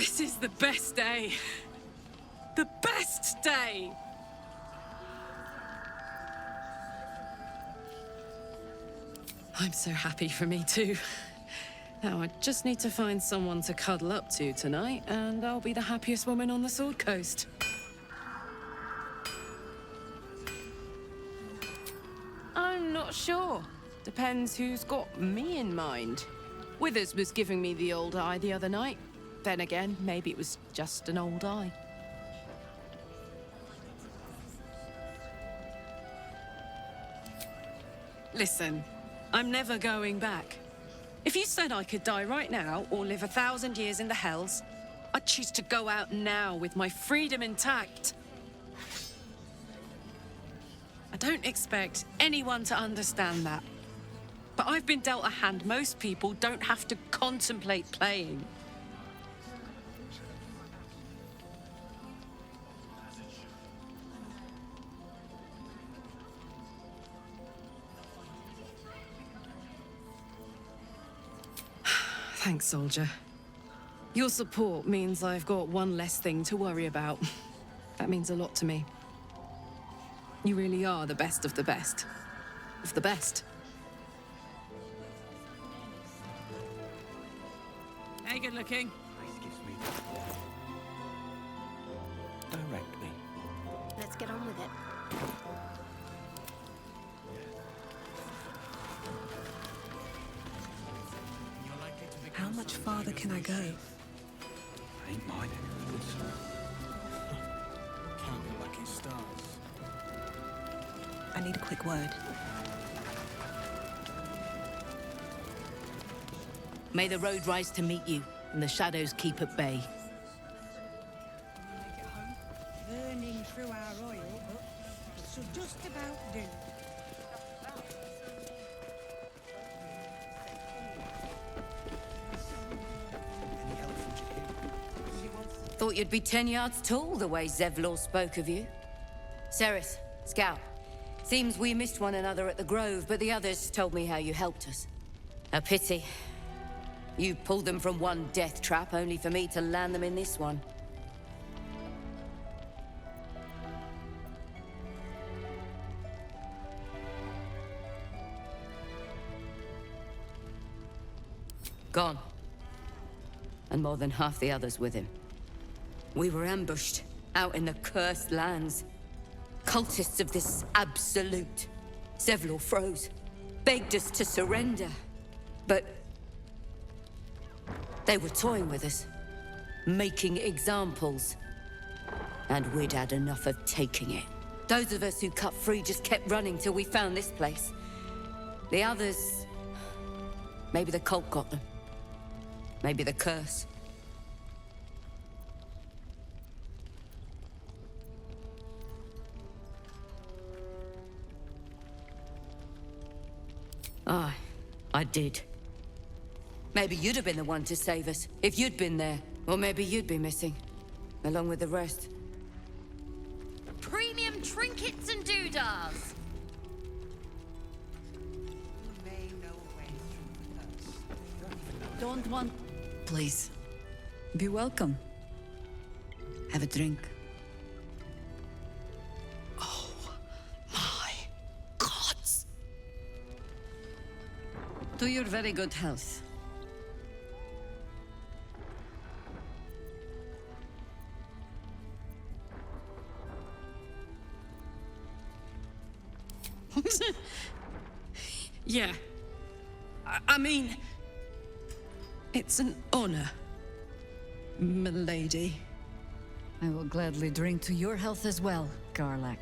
This is the best day. The best day! I'm so happy for me too. Now I just need to find someone to cuddle up to tonight, and I'll be the happiest woman on the Sword Coast. I'm not sure. Depends who's got me in mind. Withers was giving me the old eye the other night. Then again, maybe it was just an old eye. Listen, I'm never going back. If you said I could die right now, or live 1,000 years in the Hells, I'd choose to go out now with my freedom intact. I don't expect anyone to understand that. But I've been dealt a hand most people don't have to contemplate playing. Thanks, soldier. Your support means I've got one less thing to worry about. That means a lot to me. You really are the best of the best. Of the best. Hey, good looking. Excuse me. Direct me. Let's get on with it. How much farther can I go? Ain't mine any good. Count your lucky stars. I need a quick word. May the road rise to meet you, and the shadows keep at bay. Burning through our oil, but it should just about do. Thought you'd be 10 yards tall, the way Zevlor spoke of you. Cerith, Scout. Seems we missed one another at the Grove, but the others told me how you helped us. A pity. You pulled them from one death trap, only for me to land them in this one. Gone. And more than half the others with him. We were ambushed, out in the cursed lands. Cultists of this absolute. Zevlor froze, begged us to surrender. But they were toying with us, making examples. And we'd had enough of taking it. Those of us who cut free just kept running till we found this place. The others... maybe the cult got them. Maybe the curse. Aye, I did. Maybe you'd have been the one to save us, if you'd been there. Or maybe you'd be missing, along with the rest. Premium trinkets and doodahs! Don't want... Please. Be welcome. Have a drink. Oh, my gods! To your very good health. Yeah. I mean... it's an honor, milady. I will gladly drink to your health as well, Garlak.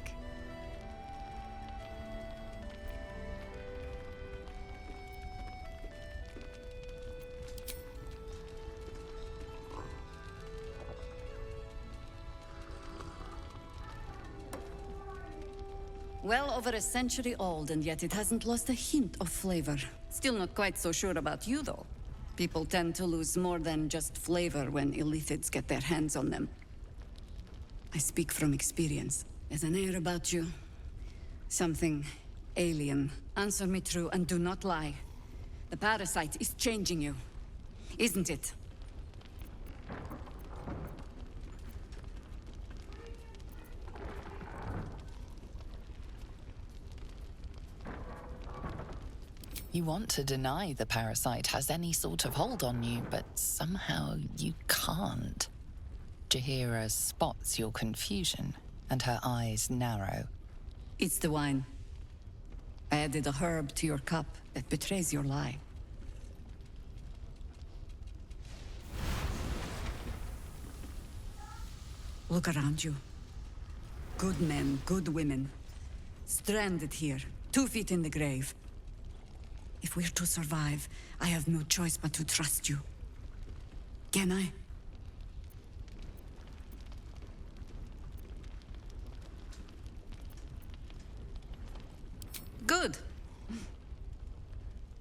Well over a century old, and yet it hasn't lost a hint of flavor. Still not quite so sure about you, though. People tend to lose more than just flavor when illithids get their hands on them. I speak from experience. There's an air about you. Something alien. Answer me true and do not lie. The parasite is changing you, isn't it? You want to deny the parasite has any sort of hold on you, but somehow you can't. Jahira spots your confusion, and her eyes narrow. It's the wine. I added a herb to your cup that betrays your lie. Look around you. Good men, good women. Stranded here, 2 feet in the grave. If we're to survive, I have no choice but to trust you. Can I? Good.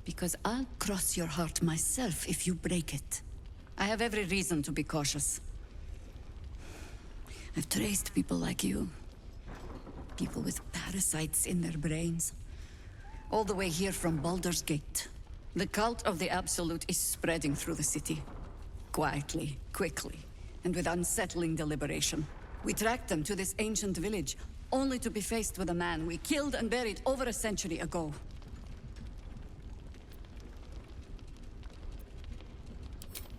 Because I'll cross your heart myself if you break it. I have every reason to be cautious. I've traced people like you. People with parasites in their brains. All the way here from Baldur's Gate. The cult of the Absolute is spreading through the city. Quietly, quickly, and with unsettling deliberation. We tracked them to this ancient village, only to be faced with a man we killed and buried over a century ago.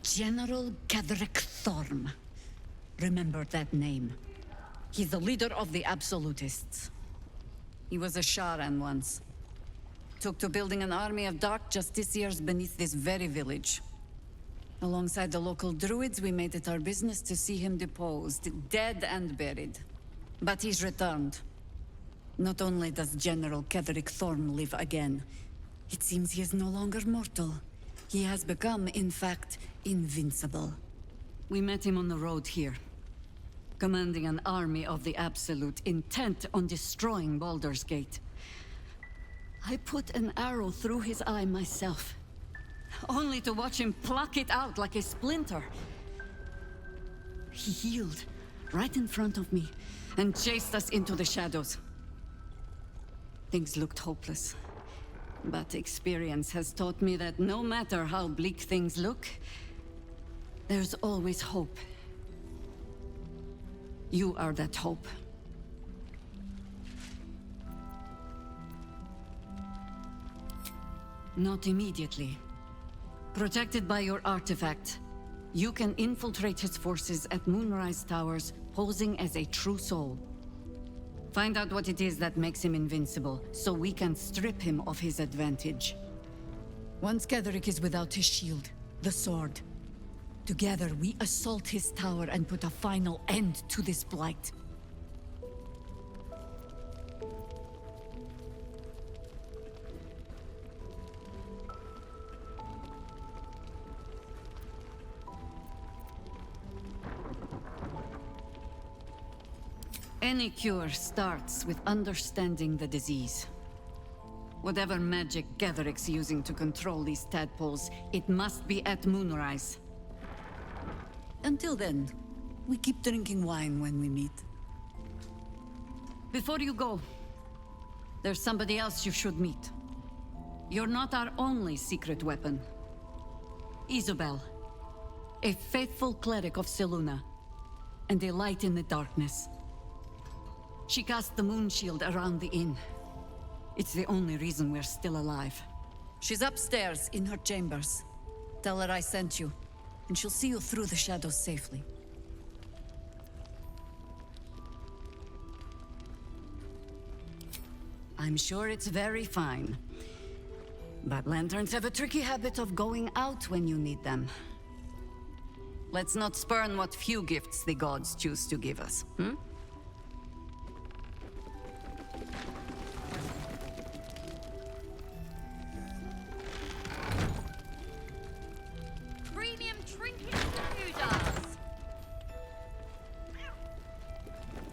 General Gadrick Thorm. Remember that name. He's the leader of the Absolutists. He was a Sharan once. Took to building an army of dark justiciars beneath this very village. Alongside the local druids, we made it our business to see him deposed, dead and buried. But he's returned. Not only does General Kedrick Thorm live again, it seems he is no longer mortal. He has become, in fact, invincible. We met him on the road here, commanding an army of the Absolute, intent on destroying Baldur's Gate. I put an arrow through his eye myself, only to watch him pluck it out like a splinter. He healed right in front of me and chased us into the shadows. Things looked hopeless, but experience has taught me that no matter how bleak things look, there's always hope. You are that hope. Not immediately. Protected by your artifact, you can infiltrate his forces at Moonrise Towers, posing as a true soul. Find out what it is that makes him invincible, so we can strip him of his advantage. Once Gedrick is without his shield, the sword, together we assault his tower and put a final end to this blight. Any cure starts with understanding the disease. Whatever magic Gedrick's using to control these tadpoles, it must be at Moonrise. Until then, we keep drinking wine when we meet. Before you go, there's somebody else you should meet. You're not our only secret weapon. Isabel, a faithful cleric of Selûne, and a light in the darkness. She cast the moon shield around the inn. It's the only reason we're still alive. She's upstairs in her chambers. Tell her I sent you, and she'll see you through the shadows safely. I'm sure it's very fine. But lanterns have a tricky habit of going out when you need them. Let's not spurn what few gifts the gods choose to give us, hmm? Premium trinkets and noodles.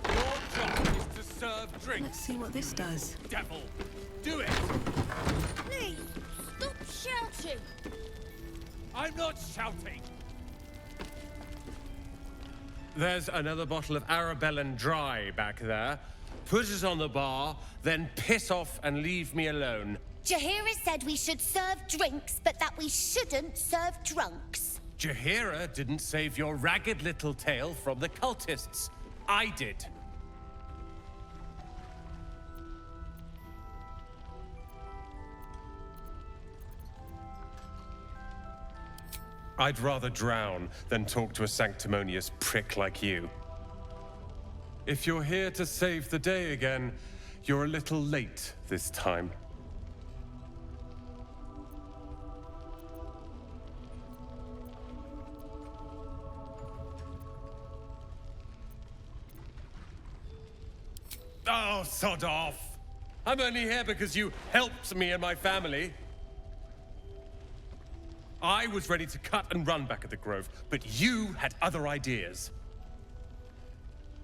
Your job is to serve drinks. Let's see what this does. Devil, do it! Please, stop shouting. I'm not shouting. There's another bottle of Arabellan Dry back there. Put it on the bar, then piss off and leave me alone. Jahira said we should serve drinks, but that we shouldn't serve drunks. Jahira didn't save your ragged little tail from the cultists. I did. I'd rather drown than talk to a sanctimonious prick like you. If you're here to save the day again, you're a little late this time. Oh, sod off! I'm only here because you helped me and my family. I was ready to cut and run back at the Grove, but you had other ideas.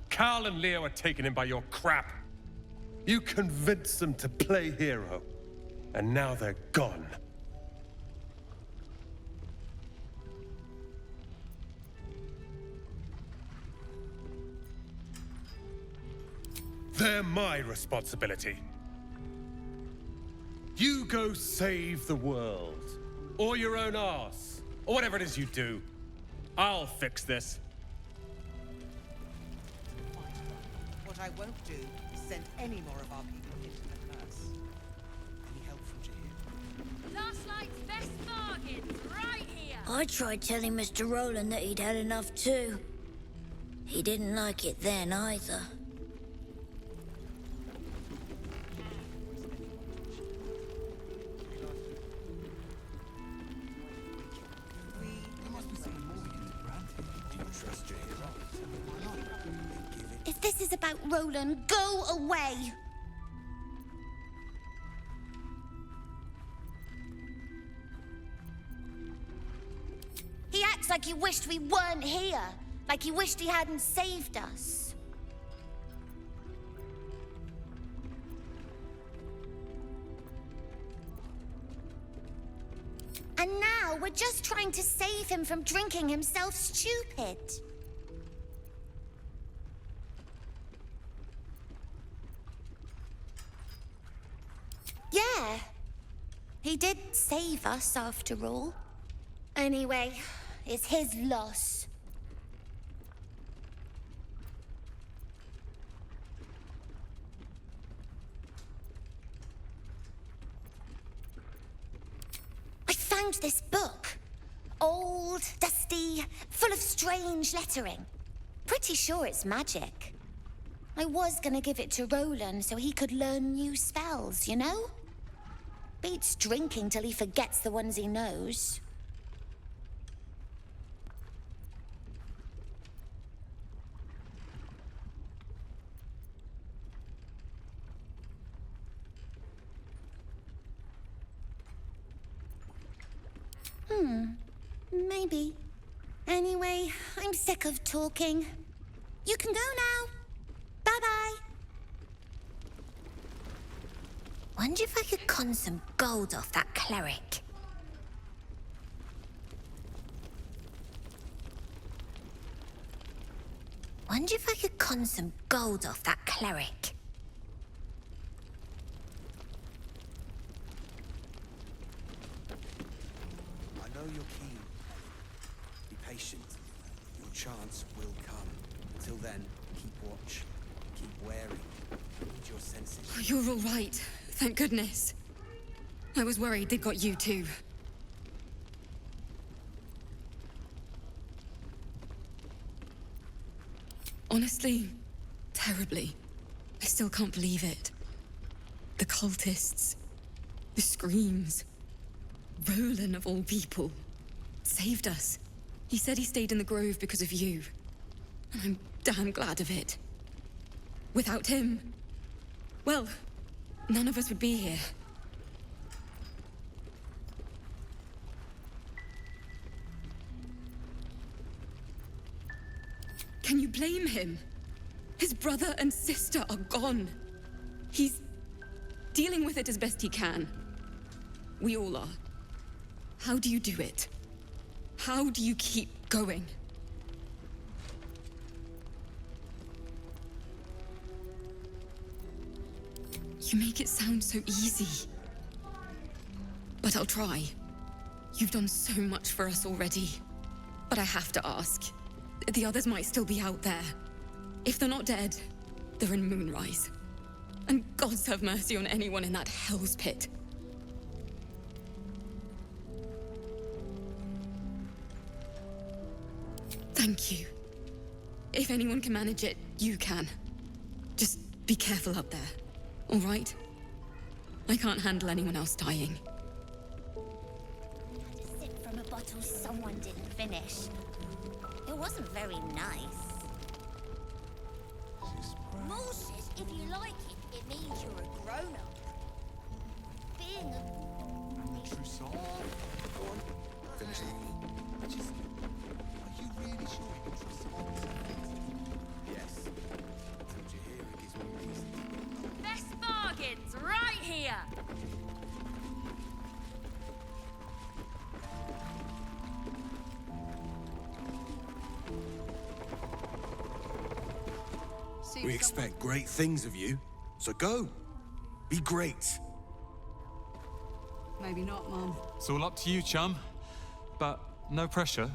Carl and Leo are taken in by your crap. You convinced them to play hero, and now they're gone. They're my responsibility. You go save the world. Or your own arse. Or whatever it is you do. I'll fix this. What I won't do is send any more of our people into the curse. Any help from Jahir? Last night's best bargains, right here! I tried telling Mr. Roland that he'd had enough too. He didn't like it then either. If this is about Roland, go away! He acts like he wished we weren't here. Like he wished he hadn't saved us. And now we're just trying to save him from drinking himself stupid. Yeah, he did save us after all. Anyway, it's his loss. I found this book. Old, dusty, full of strange lettering. Pretty sure it's magic. I was gonna give it to Roland so he could learn new spells, you know? Beats drinking till he forgets the ones he knows. Maybe. Anyway, I'm sick of talking. You can go now. Bye-bye. Wonder if I could con some gold off that cleric. Wonder if I could con some gold off that cleric. I know you're keen. Be patient. Your chance will come. Until then, keep watch. Keep wary. Use your senses. Oh, you're all right. Thank goodness. I was worried they'd got you too. Honestly, terribly. I still can't believe it. The cultists, the screams. Roland, of all people, saved us. He said he stayed in the Grove because of you. And I'm damn glad of it. Without him, well, none of us would be here. Can you blame him? His brother and sister are gone. He's dealing with it as best he can. We all are. How do you do it? How do you keep going? You make it sound so easy. But I'll try. You've done so much for us already. But I have to ask. The others might still be out there. If they're not dead, they're in Moonrise. And gods have mercy on anyone in that hell's pit. Thank you. If anyone can manage it, you can. Just be careful up there, all right? I can't handle anyone else dying. Had a sip from a bottle someone didn't finish. It wasn't very nice. Bullshit, if you like it, it means you're a grown-up. Being a... True soul. Go on, finish it. Are you really sure you can trust someone? Yes. Until Jahira gives me reason. Best bargains right here! We expect great things of you, so go. Be great. Maybe not, Mom. It's all up to you, chum. But no pressure.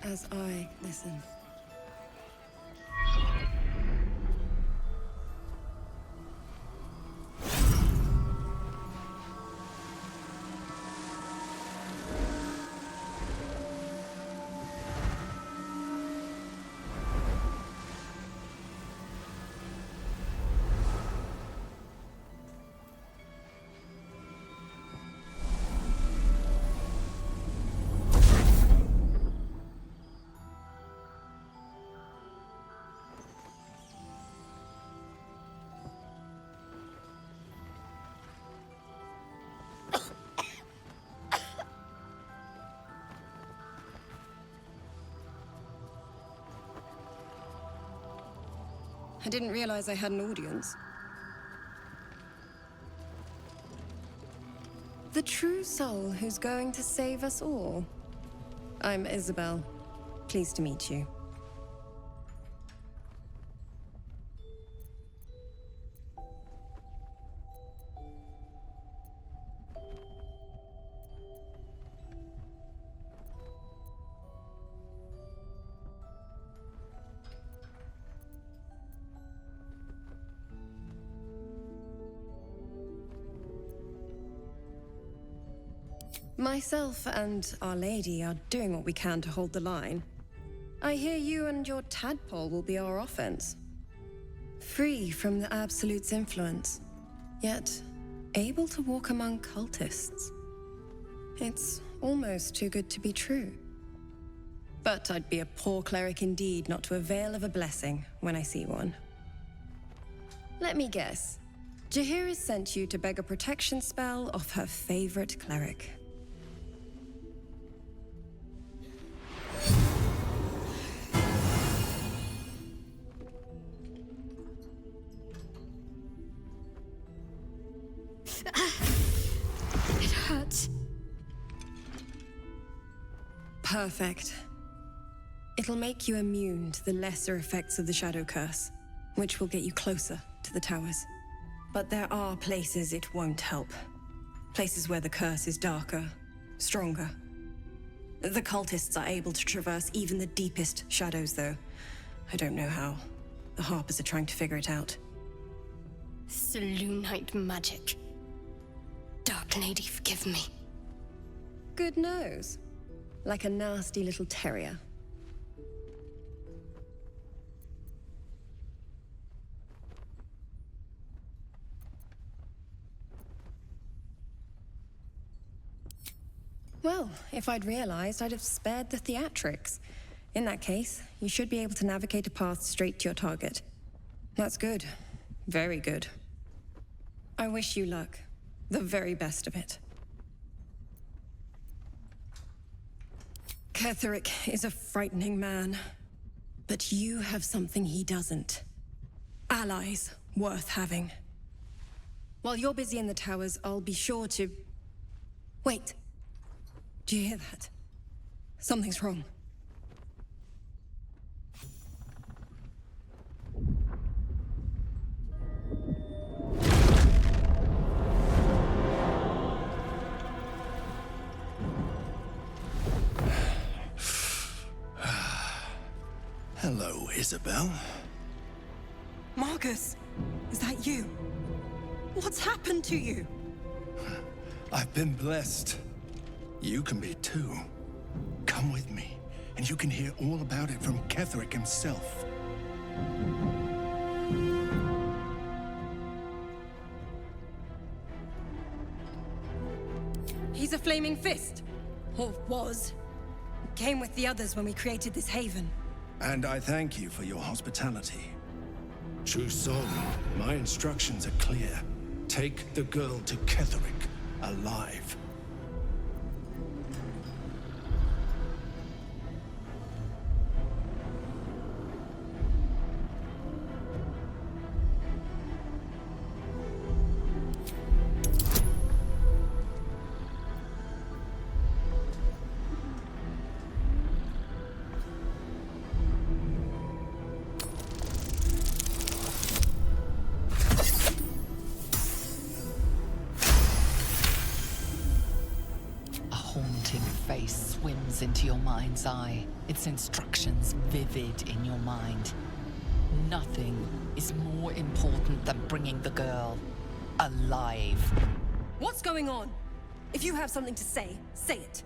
As I listen. I didn't realize I had an audience. The true soul who's going to save us all. I'm Isabel. Pleased to meet you. Myself and Our Lady are doing what we can to hold the line. I hear you and your tadpole will be our offense. Free from the Absolute's influence, yet able to walk among cultists. It's almost too good to be true. But I'd be a poor cleric indeed not to avail of a blessing when I see one. Let me guess. Jahira sent you to beg a protection spell off her favorite cleric. It hurts. Perfect. It'll make you immune to the lesser effects of the Shadow Curse, which will get you closer to the towers. But there are places it won't help. Places where the curse is darker, stronger. The cultists are able to traverse even the deepest shadows, though. I don't know how. The Harpers are trying to figure it out. Selûnite magic. Dark Lady, forgive me. Good nose. Like a nasty little terrier. Well, if I'd realized, I'd have spared the theatrics. In that case, you should be able to navigate a path straight to your target. That's good. Very good. I wish you luck. The very best of it. Ketheric is a frightening man. But you have something he doesn't. Allies worth having. While you're busy in the towers, I'll be sure to... Wait. Do you hear that? Something's wrong. Hello, Isabel. Marcus, is that you? What's happened to you? I've been blessed. You can be too. Come with me, and you can hear all about it from Ketheric himself. He's a flaming fist. Or was. Came with the others when we created this haven. And I thank you for your hospitality. True soul, my instructions are clear. Take the girl to Ketheric, alive. Face swims into your mind's eye, its instructions vivid in your mind. Nothing is more important than bringing the girl alive. What's going on? If you have something to say, say it.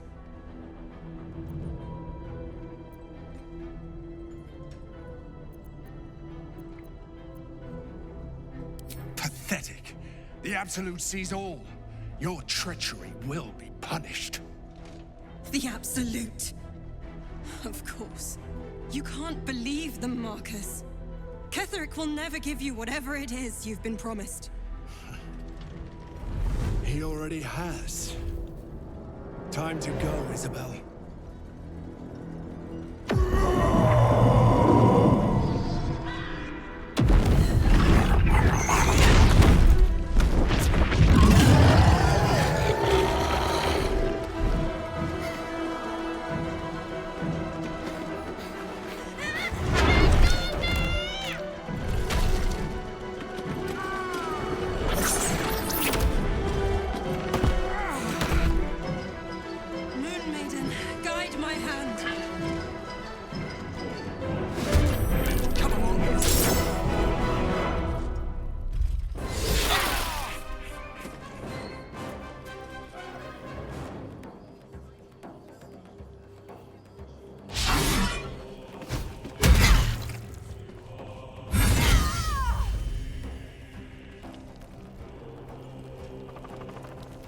Pathetic. The Absolute sees all. Your treachery will be punished. The Absolute. Of course. You can't believe them, Marcus. Ketheric will never give you whatever it is you've been promised. He already has. Time to go, Isabel.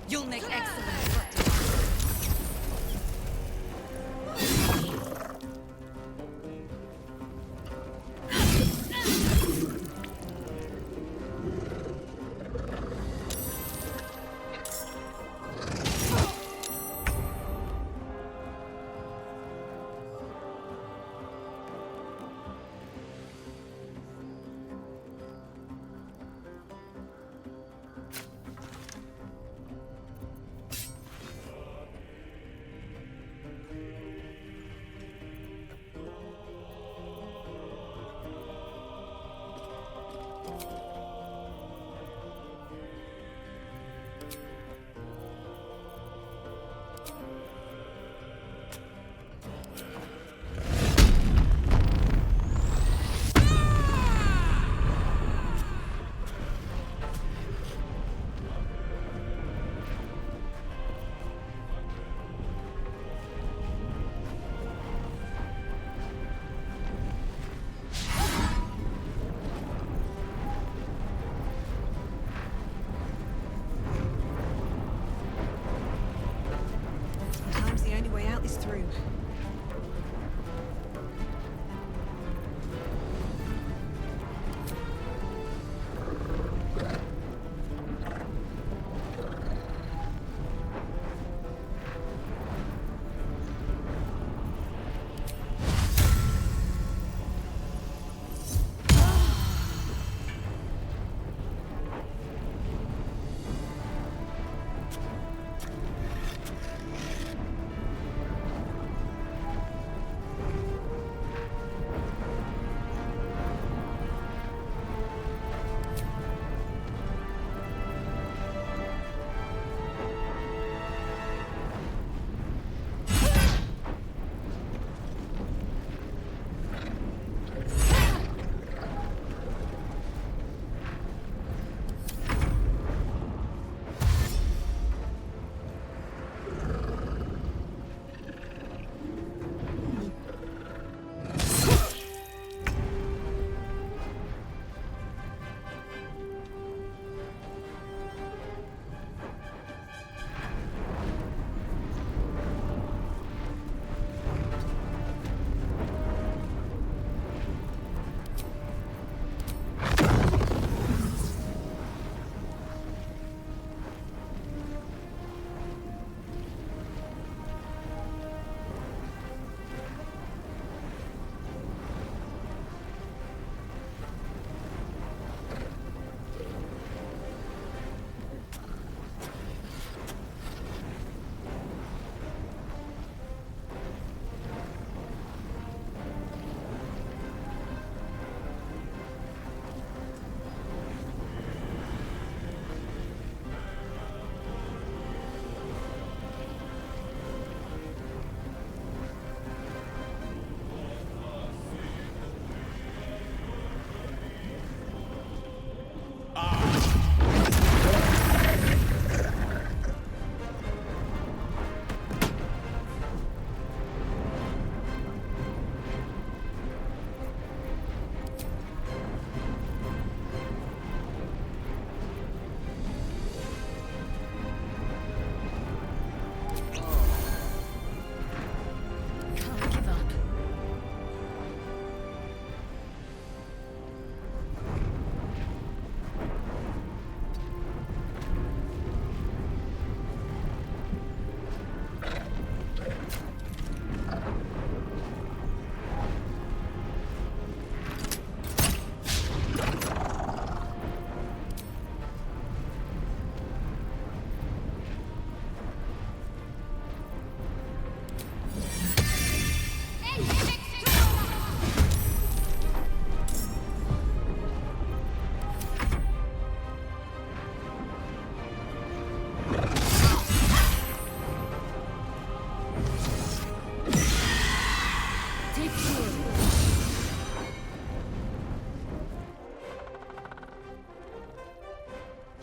You'll make excellent practice.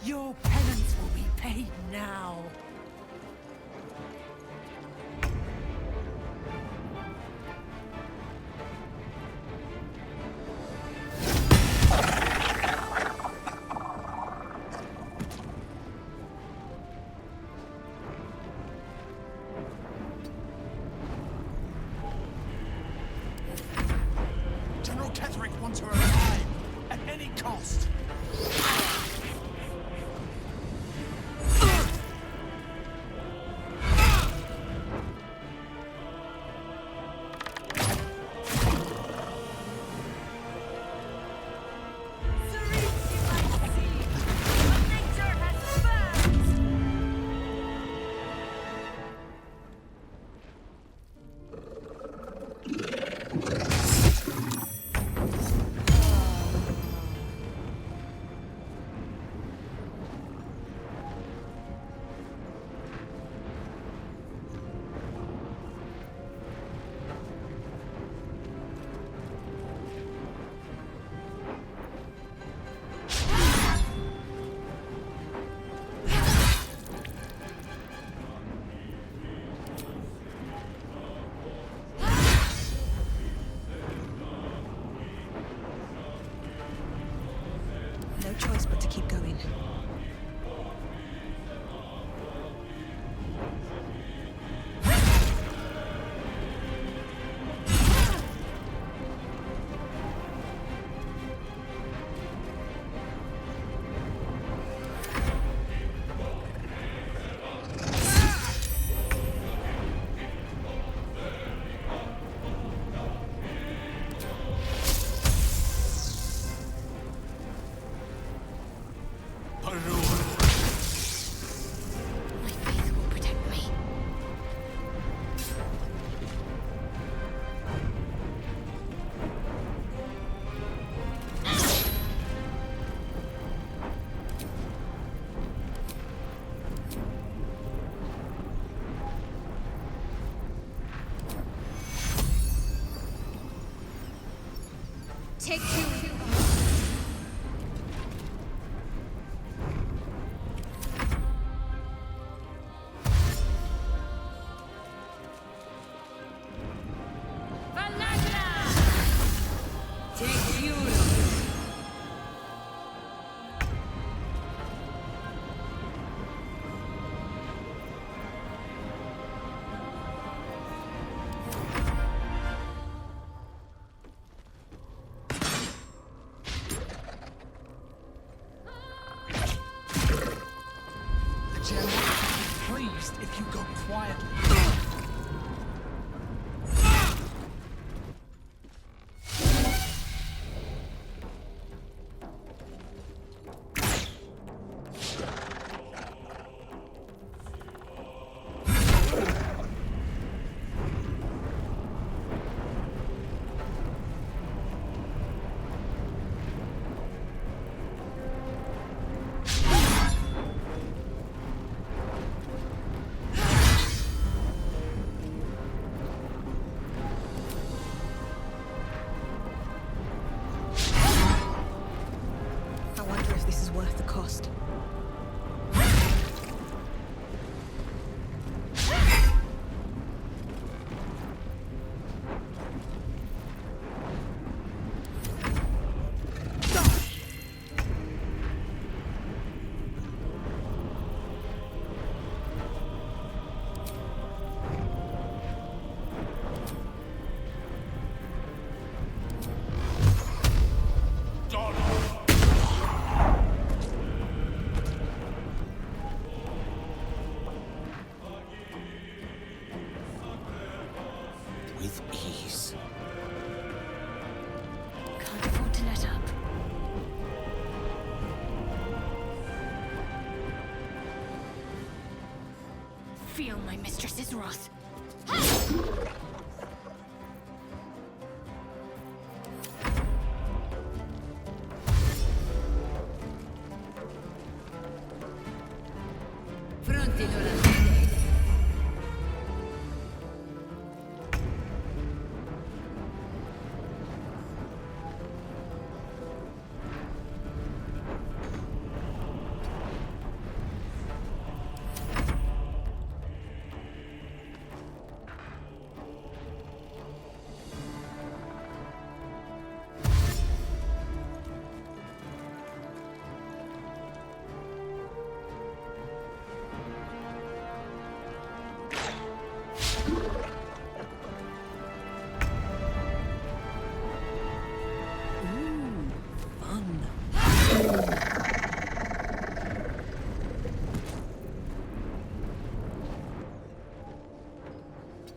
Your penance will be paid now. General Ketheric wants her alive, at any cost. No choice but to keep going. My faith will protect me. Take you. The general would be pleased if you go quietly. I wonder if this is worth the cost. With ease. Can't afford to let up. Feel my mistress's wrath. Pronti olandese.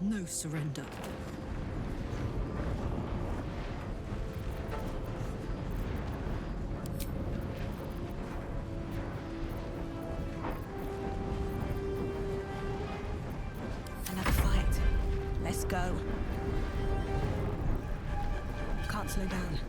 No surrender. Another fight. Let's go. Can't slow down.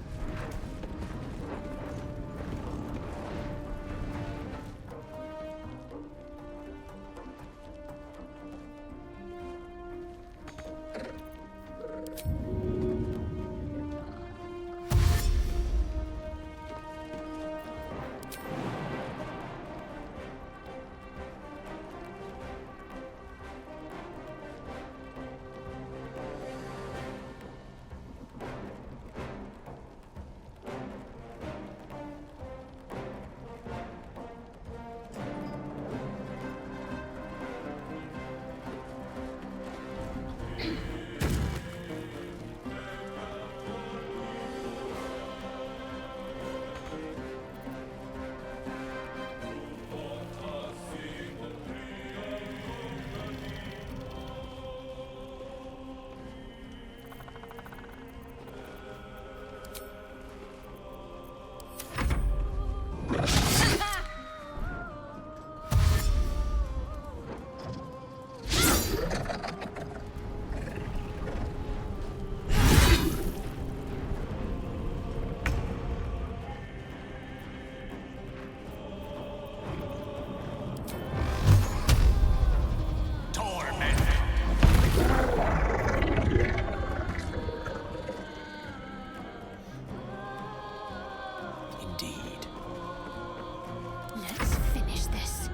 Let's finish this.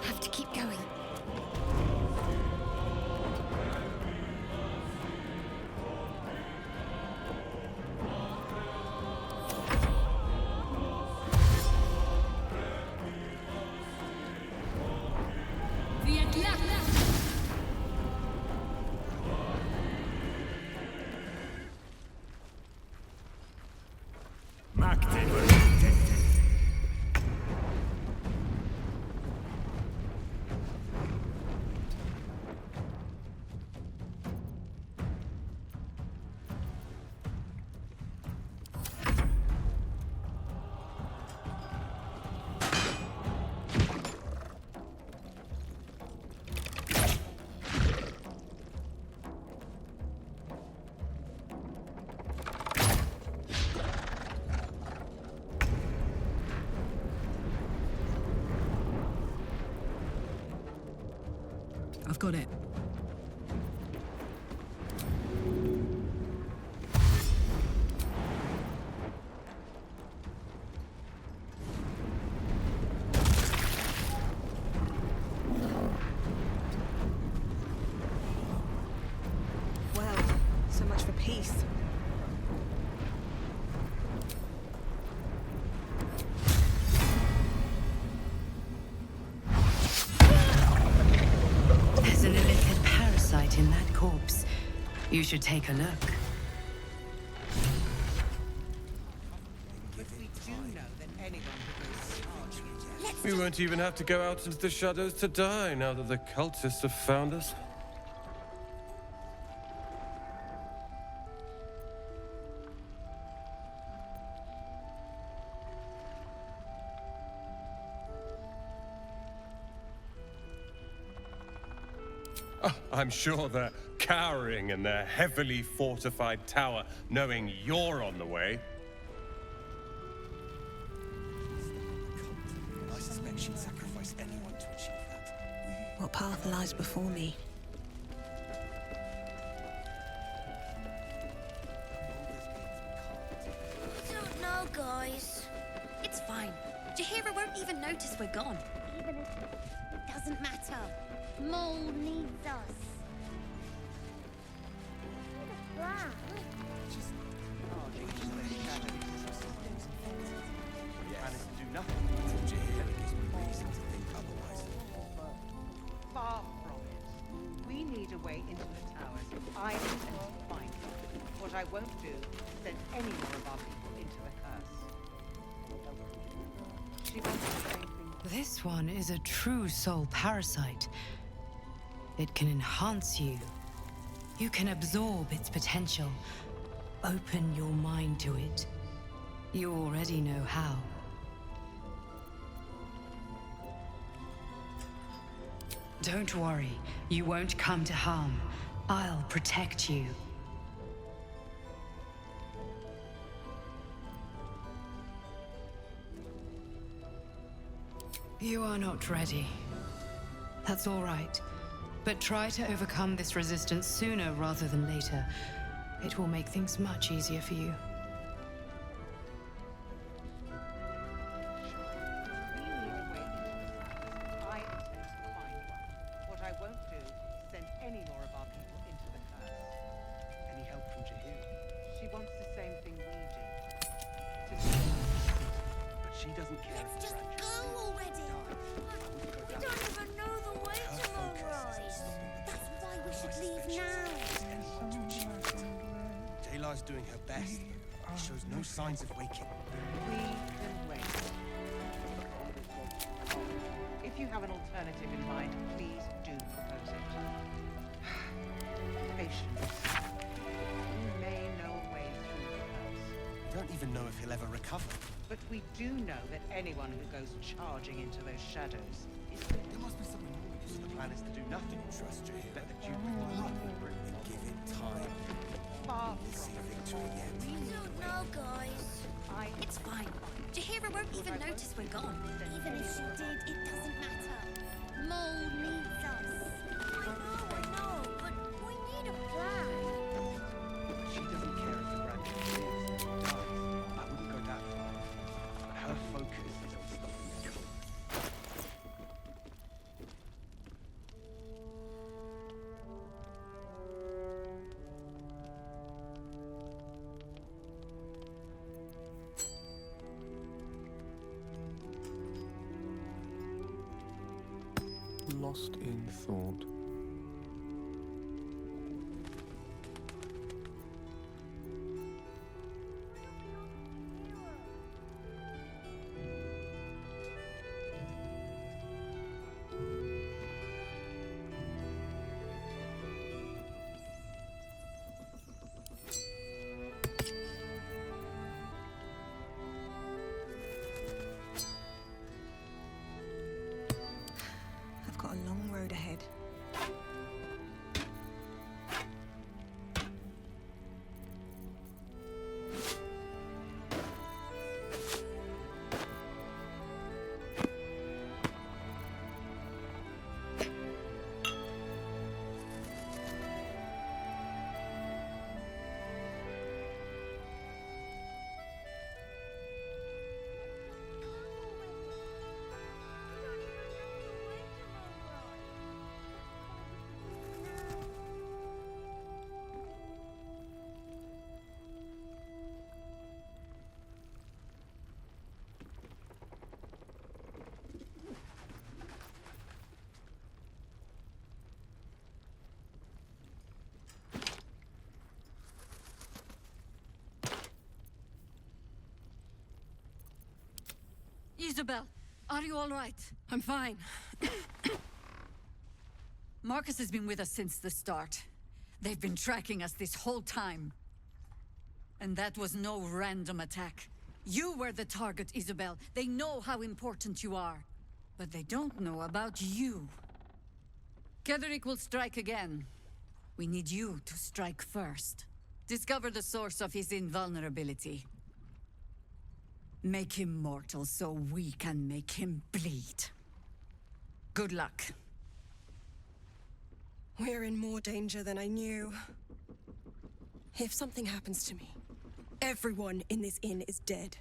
Have to keep going. I've got it. Well, so much for peace. There's an illithid parasite in that corpse. You should take a look. If we do know that anyone who goes We won't even have to go out into the shadows to die now that the cultists have found us. Oh, I'm sure they're cowering in their heavily fortified tower, knowing you're on the way. I suspect she'd sacrifice anyone to achieve that. What path lies before me? I don't know, guys. It's fine. Jahira won't even notice we're gone. Even if it doesn't matter. Mole needs us. Managed to do nothing. Jahira gives me reason to think otherwise. far from it. We need a way into the towers. I intend to find them. What I won't do is send any more of our people into the curse. She wants the same thing. The This one is a true soul parasite. It can enhance you. You can absorb its potential. Open your mind to it. You already know how. Don't worry, you won't come to harm. I'll protect you. You are not ready. That's all right. But try to overcome this resistance sooner rather than later. It will make things much easier for you. I intend to find one. What I won't do is send any more of our people into the curse. Any help from Jahira? She wants the same thing we do. But she doesn't care if Let's the just branches go already. go We don't even know the way to Moonrise. That's why we should leave now. Taylor's doing her best. She shows no signs of waking. We can wait. If you have an alternative in mind, please do propose it. Patience. You may know a way through the curse. We don't even know if he'll ever recover. But we do know that anyone who goes charging into those shadows is There must be something more. So the plan is to do nothing. Trust Jahira. Bet the Duke will run and give it time. far We'll see from Victor again. We don't know, guys. It's fine. Jahira won't even notice we're gone. Even if she did, it doesn't matter. Mole needs us. I know, but we need a plan. She doesn't care if the branches lives or dies. I wouldn't go that far. But her focus is on stopping the cult. Lost in thought. I've got a long road ahead. Isabel, are you all right? I'm fine. Marcus has been with us since the start. They've been tracking us this whole time. And that was no random attack. You were the target, Isabel. They know how important you are. But they don't know about you. Ketherick will strike again. We need you to strike first. Discover the source of his invulnerability. Make him mortal so we can make him bleed. Good luck. We're in more danger than I knew. If something happens to me, everyone in this inn is dead.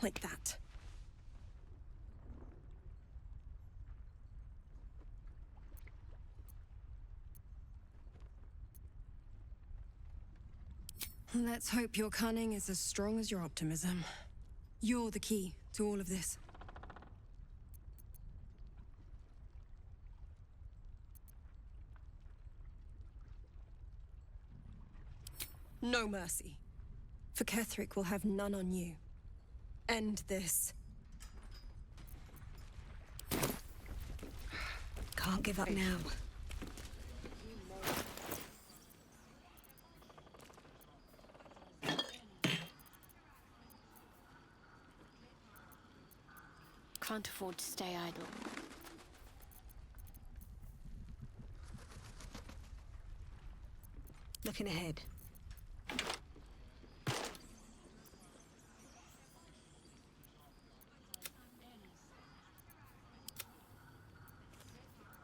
Like that. Let's hope your cunning is as strong as your optimism. You're the key to all of this. No mercy. For Ketherick will have none on you. End this. Can't give up now. Can't afford to stay idle. Looking ahead.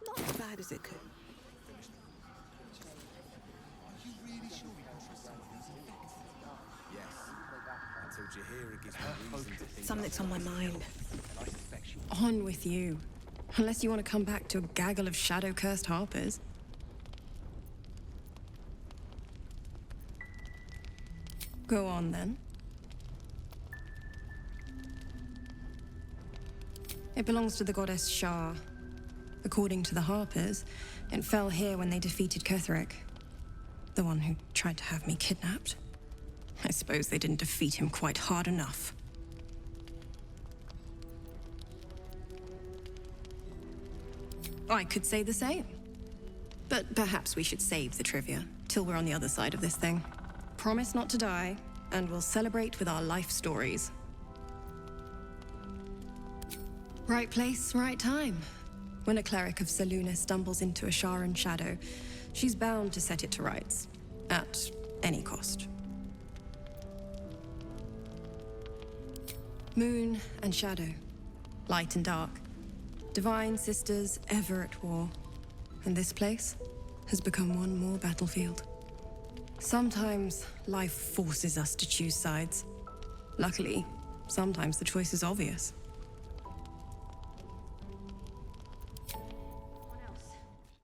Not as bad as it could. Yes. Until Jahira gives me reason to think. Something's on my mind. On with you. Unless you want to come back to a gaggle of shadow-cursed harpers. Go on, then. It belongs to the goddess Shah. According to the harpers, it fell here when they defeated Ketheric, the one who tried to have me kidnapped. I suppose they didn't defeat him quite hard enough. I could say the same. But perhaps we should save the trivia till we're on the other side of this thing. Promise not to die, and we'll celebrate with our life stories. Right place, right time. When a cleric of Selûne stumbles into a Sharan shadow, she's bound to set it to rights. At any cost. Moon and shadow. Light and dark. Divine sisters ever at war. And this place has become one more battlefield. Sometimes life forces us to choose sides. Luckily, sometimes the choice is obvious.